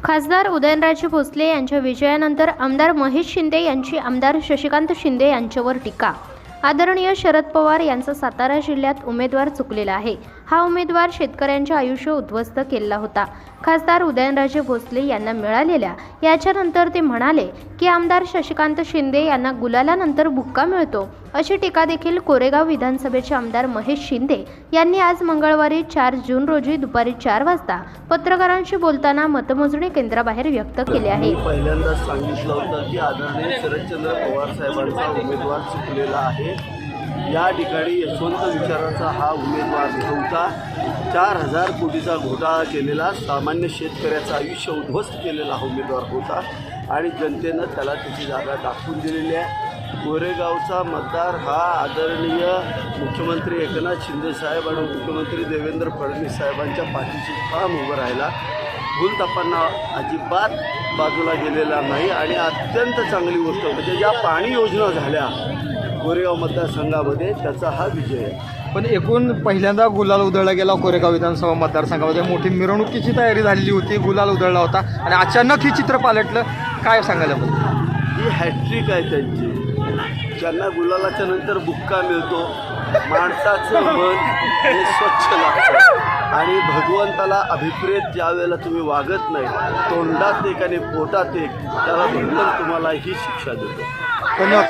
खासदार उदयनराजे भोसले यांच्या विजयानंतर आमदार महेश शिंदे यांची आमदार शशिकांत शिंदे यांच्यावर टीका। आदरणीय शरद पवार यांचा सातारा जिल्ह्यात उमेदवार चुकलेला आहे। हा उमेदवार शेतकऱ्यांचे आयुष्य उद्ध्वस्त केला होता। खासदार उदयनराजे भोसले यांना मिळालेल्या याच्यानंतर ते म्हणाले की आमदार शशिकांत शिंदे यांना गुलालानंतर बुक्का मिळतो, अशी टीका देखील कोरेगाव विधानसभेचे आमदार महेश शिंदे यांनी आज मंगळवारी 4 जून रोजी दुपारी 4 वाजता पत्रकारांशी बोलताना मतमोजणी केंद्राबाहेर व्यक्त केले आहे। पहिल्यांदाच सांगितलं होतं की आदरणीय शरदचंद्र पवार साहेबांचा उमेदवार चुकलेला आहे। या ठिकाणी यशवंत विचाराचा हा उमेदवार नव्हता। 4000 कोटीचा घोटाळा केलेला, सामान्य शेतकऱ्याचं आयुष्य उद्ध्वस्त केलेला हा उमेदवार होता आणि जनतेनं त्याला त्याची जागा दाखवून दिलेली आहे। कोरेगावचा मतदार हा आदरणीय मुख्यमंत्री एकनाथ शिंदे साहेब आणि मुख्यमंत्री देवेंद्र फडणवीस साहेबांच्या पाठीशी ठाम उभं राहिला। भूलथापांना अजिबात बाजूला गेलेला नाही आणि अत्यंत चांगली गोष्ट म्हणजे ज्या पाणी योजना झाल्या कोरेगाव मतदारसंघामध्ये त्याचा हा विजय आहे। पण एकूण पहिल्यांदा गुलाल उधळला गेला कोरेगाव विधानसभा मतदारसंघामध्ये। मोठी मिरवणुकीची तयारी झालेली होती, गुलाल उधळला होता आणि अचानक ही चित्र पालटलं, काय सांगायला पाहिजे? ही हॅट्रिक आहे त्यांची। ज्यांना गुलालाच्या नंतर बुक्का मिळतो, माणसाचं मन हे स्वच्छ लागतं आणि भगवंताला अभिप्रेत ज्या वेळेला तुम्ही वागत नाही, तोंडात एक आणि पोटात एक, त्याला भगवंत तुम्हाला ही शिक्षा देतो। पण